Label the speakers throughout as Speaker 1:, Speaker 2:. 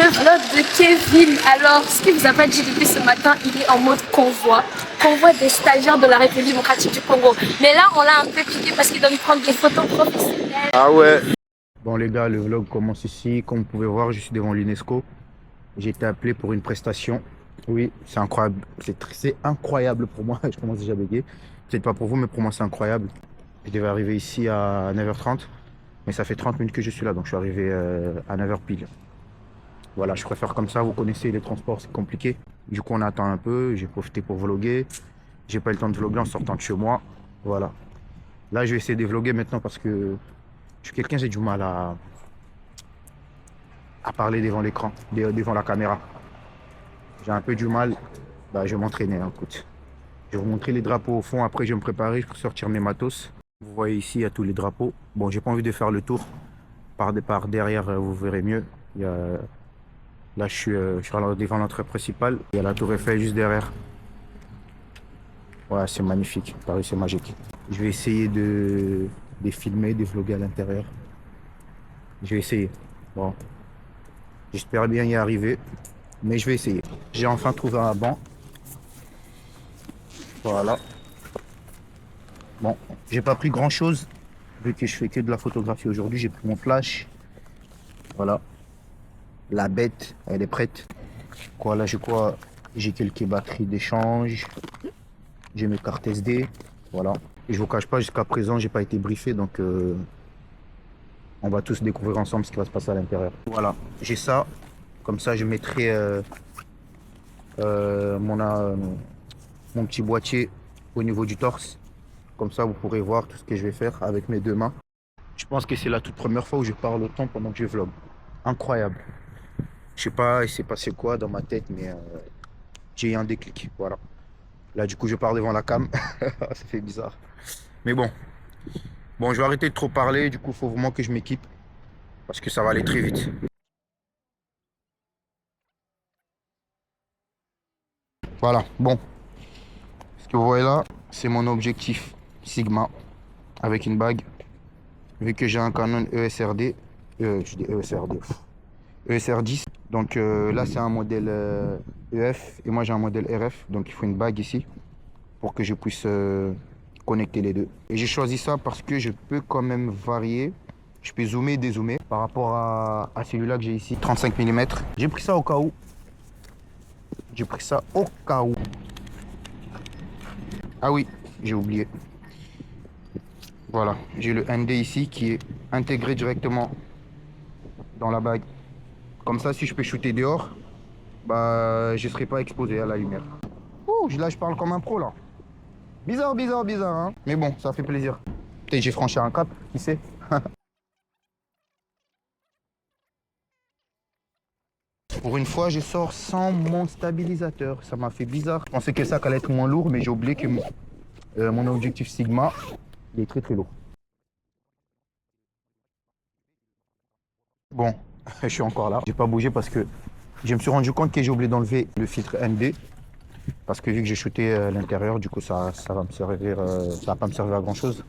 Speaker 1: le vlog de Kevin. Alors, ce qui vous a pas dit depuis ce matin, il est en mode convoi. Convoi des stagiaires de la République démocratique du Congo. Mais là, on l'a un peu piqué parce qu'il doit nous prendre des photos professionnelles.
Speaker 2: Ah ouais. Bon les gars, le vlog commence ici. Comme vous pouvez voir, je suis devant l'UNESCO. J'ai été appelé pour une prestation. Oui, c'est incroyable. C'est incroyable pour moi. Je commence déjà à bégayer. Peut-être pas pour vous, mais pour moi, c'est incroyable. Je devais arriver ici à 9h30. Mais ça fait 30 minutes que je suis là. Donc, je suis arrivé à 9h pile. Voilà, je préfère comme ça. Vous connaissez les transports, c'est compliqué. Du coup, on attend un peu. J'ai profité pour vlogger. J'ai pas eu le temps de vlogger en sortant de chez moi. Voilà. Là, je vais essayer de vlogger maintenant parce que je suis quelqu'un, j'ai du mal à parler devant l'écran, devant la caméra. J'ai un peu du mal. Bah, je vais m'entraîner, hein, écoute. Je vais vous montrer les drapeaux au fond. Après, je vais me préparer pour sortir mes matos. Vous voyez ici, il y a tous les drapeaux. Bon, j'ai pas envie de faire le tour. Par derrière, vous verrez mieux. Là, je suis devant l'entrée principale. Il y a la tour Eiffel juste derrière. Ouais, c'est magnifique. Paris, c'est magique. Je vais essayer de filmer, de vlogger à l'intérieur. Je vais essayer. Bon, j'espère bien y arriver. Mais je vais essayer. J'ai enfin trouvé un banc. Voilà. Bon, j'ai pas pris grand chose. Vu que je fais que de la photographie aujourd'hui, j'ai pris mon flash. Voilà. La bête, elle est prête. Quoi, là, j'ai quoi? J'ai quelques batteries d'échange. J'ai mes cartes SD. Voilà. Et je vous cache pas, jusqu'à présent, j'ai pas été briefé. Donc, on va tous découvrir ensemble ce qui va se passer à l'intérieur. Voilà. J'ai ça. Comme ça, je mettrai mon petit boîtier au niveau du torse. Comme ça, vous pourrez voir tout ce que je vais faire avec mes deux mains. Je pense que c'est la toute première fois où je parle autant pendant que je vlog. Incroyable. Je sais pas, il s'est passé quoi dans ma tête, mais j'ai eu un déclic. Voilà. Là, du coup, je parle devant la cam. Ça fait bizarre. Mais bon. Bon, je vais arrêter de trop parler. Du coup, il faut vraiment que je m'équipe. Parce que ça va aller très vite. Voilà. Bon. Ce que vous voyez là, c'est mon objectif Sigma avec une bague. Vu que j'ai un Canon ESRD, je dis ESRD, ESR10. Donc là, c'est un modèle EF et moi j'ai un modèle RF. Donc il faut une bague ici pour que je puisse connecter les deux. Et j'ai choisi ça parce que je peux quand même varier. Je peux zoomer et dézoomer par rapport à celui-là que j'ai ici, 35 mm. J'ai pris ça au cas où. J'ai pris ça au cas où. Ah oui, j'ai oublié. Voilà, j'ai le ND ici qui est intégré directement dans la bague. Comme ça, si je peux shooter dehors, bah, je ne serai pas exposé à la lumière. Ouh, là, je parle comme un pro, là. Bizarre, bizarre, bizarre, hein. Mais bon, ça fait plaisir. Peut-être j'ai franchi un cap, qui sait. Pour une fois, je sors sans mon stabilisateur. Ça m'a fait bizarre. Je pensais que ça allait être moins lourd, mais j'ai oublié que mon objectif Sigma, il est très, très lourd. Bon, je suis encore là. J'ai pas bougé parce que je me suis rendu compte que j'ai oublié d'enlever le filtre ND. Parce que vu que j'ai shooté à l'intérieur, du coup, ça va me servir, ça va pas me servir à grand chose.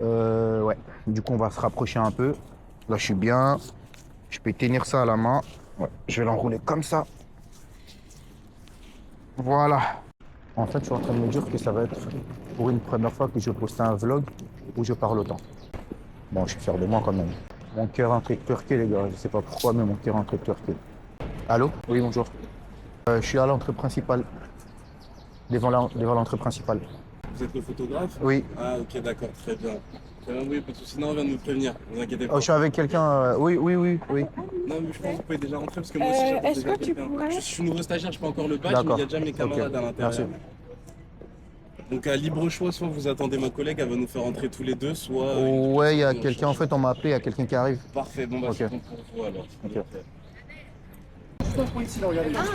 Speaker 2: Ouais, du coup, on va se rapprocher un peu. Là, je suis bien. Je peux tenir ça à la main. Ouais, je vais l'enrouler comme ça. Voilà. En fait, je suis en train de me dire que ça va être pour une première fois que je poste un vlog où je parle autant. Bon, je suis fier de moi quand même. Mon cœur est en train de twerker, les gars. Je sais pas pourquoi, mais mon cœur est en train de twerker. Allô? Oui, bonjour. Je suis à l'entrée principale. Devant l'entrée principale.
Speaker 3: Vous êtes le photographe?
Speaker 2: Oui.
Speaker 3: Ah ok, d'accord, très bien. Très bien, oui, parce que sinon on vient de nous prévenir, ne vous inquiétez pas.
Speaker 2: Oh, je suis avec quelqu'un. Oui.
Speaker 3: Non mais je pense que vous pouvez déjà rentrer parce que moi aussi j'attends
Speaker 1: Est-ce
Speaker 3: déjà
Speaker 1: que tu
Speaker 3: quelqu'un.
Speaker 1: pourrais...
Speaker 3: Je suis nouveau stagiaire, je peux encore le badge, mais
Speaker 2: D'accord.
Speaker 3: il y a déjà mes camarades à l'intérieur.
Speaker 2: Merci.
Speaker 3: Donc à libre choix, soit vous attendez ma collègue, elle va nous faire entrer tous les deux, soit...
Speaker 2: Ouais, il y a quelqu'un. En fait, on m'a appelé. Il y a quelqu'un qui arrive.
Speaker 3: Parfait, bon bah
Speaker 2: Ok.
Speaker 3: c'est bon pour vous alors.
Speaker 2: Ok.
Speaker 1: Ah,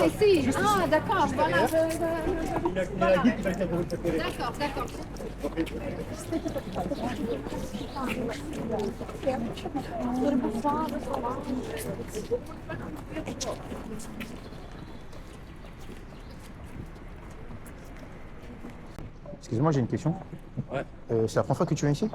Speaker 1: ici. Ah, d'accord. Voilà. D'accord, d'accord.
Speaker 2: Excuse-moi, j'ai une question.
Speaker 3: Ouais.
Speaker 2: C'est la première fois que tu viens ici?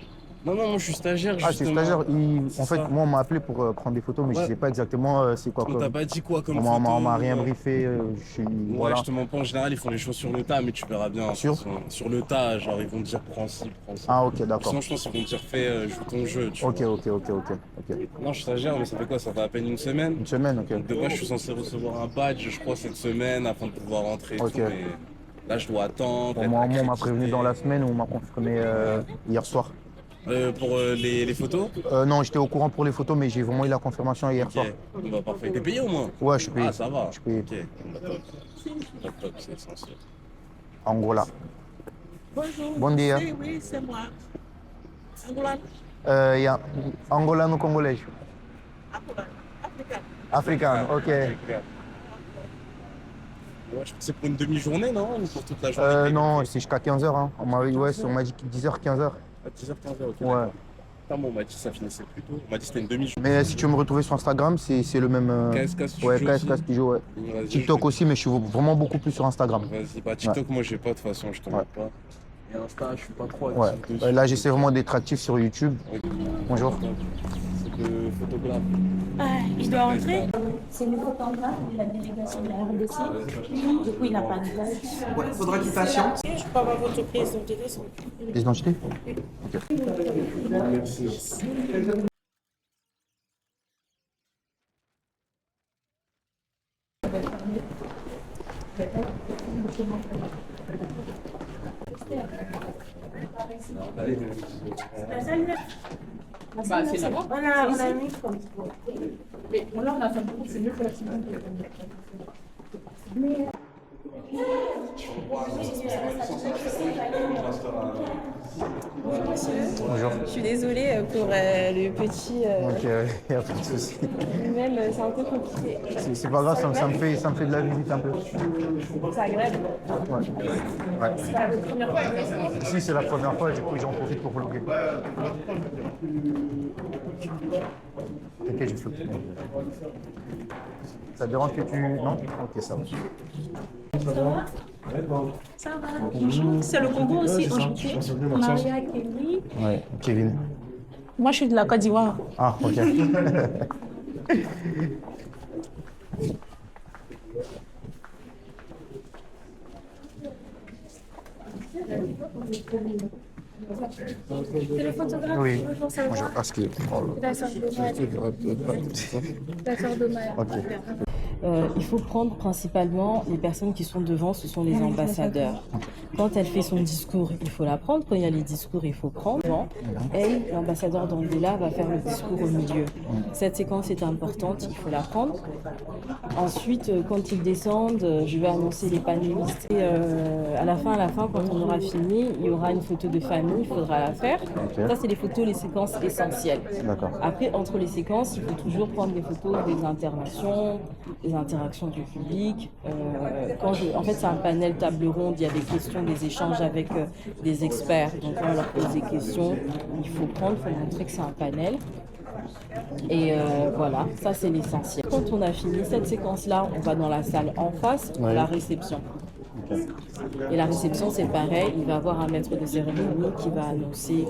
Speaker 3: Non, non, moi je suis stagiaire
Speaker 2: Ah, c'est
Speaker 3: justement.
Speaker 2: stagiaire.
Speaker 3: C'est
Speaker 2: En fait,
Speaker 3: ça.
Speaker 2: moi, on m'a appelé pour prendre des photos, mais je
Speaker 3: Ouais.
Speaker 2: sais pas exactement c'est quoi
Speaker 3: On t'a
Speaker 2: comme.
Speaker 3: pas dit quoi comme
Speaker 2: On m'a
Speaker 3: photo?
Speaker 2: rien briefé. Je suis.
Speaker 3: Ouais, je
Speaker 2: Voilà.
Speaker 3: te mens pas, en général, ils font les choses sur le tas, mais tu verras bien. De toute
Speaker 2: Sûr?
Speaker 3: façon. Sur le tas, genre, ils vont te dire prends ci, prends ça.
Speaker 2: Ah, ok, d'accord.
Speaker 3: Sinon, je pense qu'ils vont te dire fais, joue ton jeu, tu
Speaker 2: Ok,
Speaker 3: vois.
Speaker 2: ok, ok, ok. Ok.
Speaker 3: Non, je suis stagiaire, mais ça fait quoi? Ça fait à peine une semaine.
Speaker 2: Une semaine, ok.
Speaker 3: Donc, de vrai, je suis censé recevoir un badge, je crois, cette semaine afin de pouvoir rentrer et
Speaker 2: Ok.
Speaker 3: tout. Mais là, je dois attendre.
Speaker 2: Bon,
Speaker 3: être
Speaker 2: moi, on m'a
Speaker 3: accrédité.
Speaker 2: prévenu dans la semaine ou on m'a confirmé hier soir.
Speaker 3: Pour les photos?
Speaker 2: Non, j'étais au courant pour les photos, mais j'ai vraiment eu la confirmation hier soir.
Speaker 3: Ok, bon, bah, parfait. T'es payé au moins?
Speaker 2: Ouais, je suis payé.
Speaker 3: Ah, ça va.
Speaker 2: Je suis payé.
Speaker 3: Ok, bon, bah, top. Top, top, c'est essentiel.
Speaker 2: Angola.
Speaker 4: Bonjour.
Speaker 2: Bon dia.
Speaker 4: Oui, oui, c'est moi. Angolan,
Speaker 2: Yeah. Angolano congolais.
Speaker 4: Angolan, Africain.
Speaker 2: Africain, ok.
Speaker 3: Ouais, je pense que c'est pour une demi-journée, non? Ou pour toute la journée?
Speaker 2: Non, c'est jusqu'à 15h. Hein. On m'a dit 10h, 15h.
Speaker 3: À 10h, 15h, ok.
Speaker 2: Ouais.
Speaker 3: D'accord. Putain, bon, on m'a dit que ça finissait plus tôt. On m'a dit que c'était une demi-journée.
Speaker 2: Mais si tu veux me retrouver sur Instagram, c'est le même.
Speaker 3: KSK Studio
Speaker 2: Ouais,
Speaker 3: aussi.
Speaker 2: KSK Studio, ouais.
Speaker 3: Vas-y,
Speaker 2: TikTok aussi, mais je suis vraiment beaucoup plus sur Instagram.
Speaker 3: Vas-y, bah TikTok, moi j'ai pas de toute façon, je te mens pas. Et Insta, je suis pas trop
Speaker 2: Ouais.
Speaker 3: actif dessus.
Speaker 2: Là, j'essaie vraiment d'être actif sur YouTube.
Speaker 3: Ok.
Speaker 2: Bonjour.
Speaker 3: C'est de photographe.
Speaker 4: Ah, je dois rentrer.
Speaker 5: C'est le photographe de la délégation de la RDC. Du coup, il n'a pas de badge.
Speaker 6: Ouais, faudra qu'il patiente.
Speaker 4: Je peux avoir votre pièce d'identité, s'il vous plaît.
Speaker 2: Les identités.
Speaker 4: La salle, là.
Speaker 5: Bah, c'est là-bas.
Speaker 4: On a mis comme
Speaker 5: Mais bon, là, on a fait beaucoup, c'est mieux que la semaine.
Speaker 2: Bonjour.
Speaker 7: Je suis désolée pour le petit.
Speaker 2: Ok, y a pas de souci.
Speaker 7: Lui-même, c'est un peu compliqué.
Speaker 2: C'est pas grave, ça me fait de la visite un peu.
Speaker 7: C'est agréable.
Speaker 2: Ouais.
Speaker 7: C'est pas la première fois.
Speaker 2: Si, c'est la première fois, du coup, j'en profite pour vlogger. Ok, je flotte. Ça te dérange que tu. Non? Ok, ça va.
Speaker 4: Ça va. Bonjour. C'est le Congo aussi, enchanté. Maria Kelly.
Speaker 2: Ouais, Kevin.
Speaker 4: Moi, je suis de la Côte d'Ivoire.
Speaker 2: Ah, ok.
Speaker 1: C'est le photographe.
Speaker 2: Oui.
Speaker 1: Bonjour, ça va?
Speaker 2: Bonjour. Ah, excusez.
Speaker 1: La sœur de Maya. La sœur de Maya.
Speaker 2: Ok.
Speaker 8: Il faut prendre principalement les personnes qui sont devant, ce sont les ambassadeurs. Quand elle fait son discours, il faut la prendre. Quand il y a les discours, il faut prendre. Elle, l'ambassadeur d'Angola, va faire le discours au milieu. Cette séquence est importante, il faut la prendre. Ensuite, quand ils descendent, je vais annoncer les panélistes. Et à la fin, quand on aura fini, il y aura une photo de famille, il faudra la faire. Ça, c'est les photos, les séquences essentielles.
Speaker 2: D'accord.
Speaker 8: Après, entre les séquences, il faut toujours prendre des photos des interventions, des interactions du public. En fait, c'est un panel table ronde, il y a des questions, des échanges avec des experts. Donc, quand on leur pose des questions, il faut montrer que c'est un panel. Et voilà, ça c'est l'essentiel. Quand on a fini cette séquence-là, on va dans la salle en face,
Speaker 2: Ouais.
Speaker 8: la réception. Et la réception, c'est pareil, il va y avoir un maître de cérémonie qui va annoncer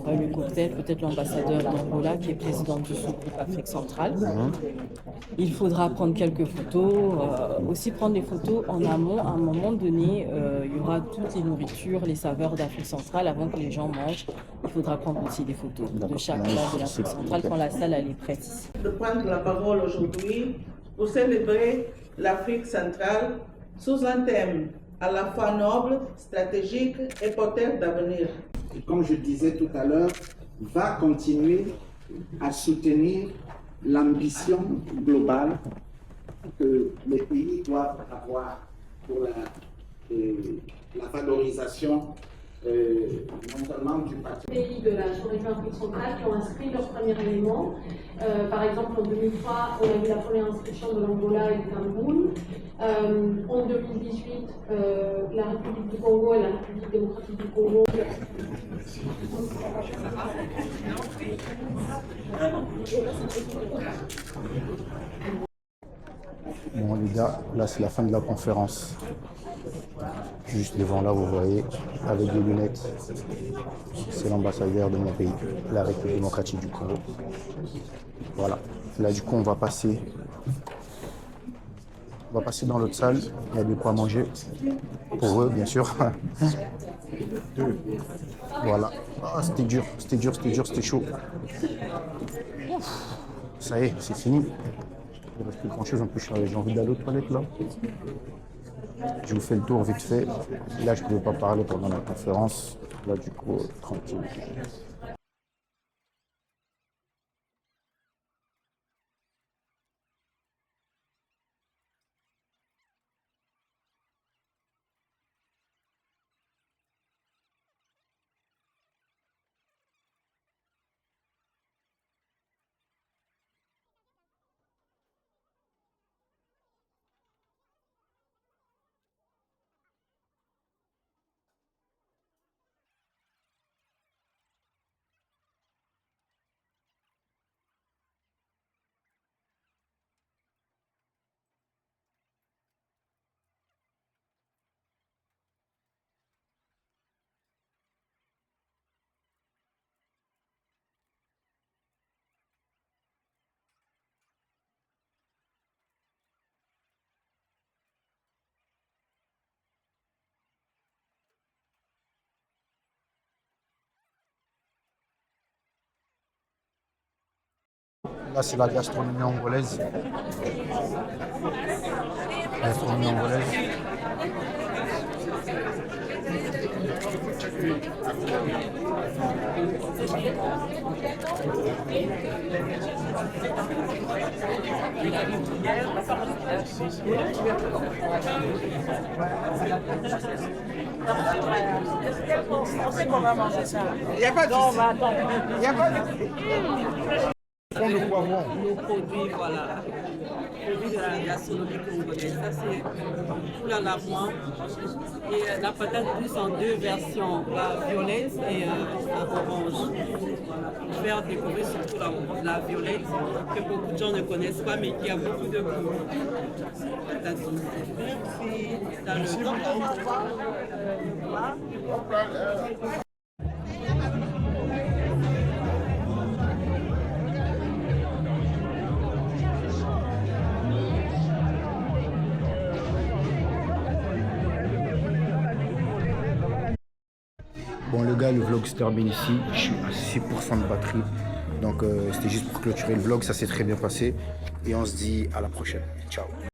Speaker 8: le cocktail, peut-être l'ambassadeur d'Angola qui est président du sous-groupe Afrique centrale. Il faudra prendre quelques photos, aussi prendre des photos en amont. À un moment donné, il y aura toutes les nourritures, les saveurs d'Afrique centrale avant que les gens mangent. Il faudra prendre aussi des photos de chaque plat de l'Afrique centrale quand la salle elle est prête ici.
Speaker 9: De prendre la parole aujourd'hui pour célébrer l'Afrique centrale sous un thème à la fois noble, stratégique et porteur d'avenir.
Speaker 10: Comme je disais tout à l'heure, va continuer à soutenir l'ambition globale que les pays doivent avoir pour la valorisation non seulement du patrimoine.
Speaker 11: Pays de la sous-région Afrique centrale qui ont inscrit leur premier élément. Par exemple, en 2003, on a eu la première inscription de l'Angola et du Cameroun. En 2018, la République du Congo et la République démocratique du Congo.
Speaker 2: Bon, les gars, là, c'est la fin de la conférence. Juste devant là, vous voyez, avec des lunettes, c'est l'ambassadeur de mon pays, la République démocratique du Congo. Voilà. Là, du coup, on va passer dans l'autre salle. Il y a de quoi manger. Pour eux, bien sûr. Voilà. Ah, c'était dur, c'était chaud. Ça y est, c'est fini. Il ne reste plus grand chose. En plus, j'ai envie d'aller aux toilettes là. Je vous fais le tour vite fait. Là, je ne pouvais pas parler pendant la conférence. Là, du coup, tranquille. Là, c'est la gastronomie angolaise. Gastronomie angolaise.
Speaker 9: On sait qu'on va manger ça. Il n'y a pas de souci. On va attendre. Il n'y a pas de
Speaker 10: Le poivron.
Speaker 9: nos produits, voilà, produits de la gastronomie congolaise. Ça, c'est tout la lavement. Et la patate plus en deux versions, la violette et la orange. Voilà, pour faire découvrir surtout la violette, que beaucoup de gens ne connaissent pas, mais qui a beaucoup de goût. Merci.
Speaker 2: Bon les gars, le vlog se termine ici. Je suis à 6% de batterie. Donc c'était juste pour clôturer le vlog, ça s'est très bien passé. Et on se dit à la prochaine. Ciao.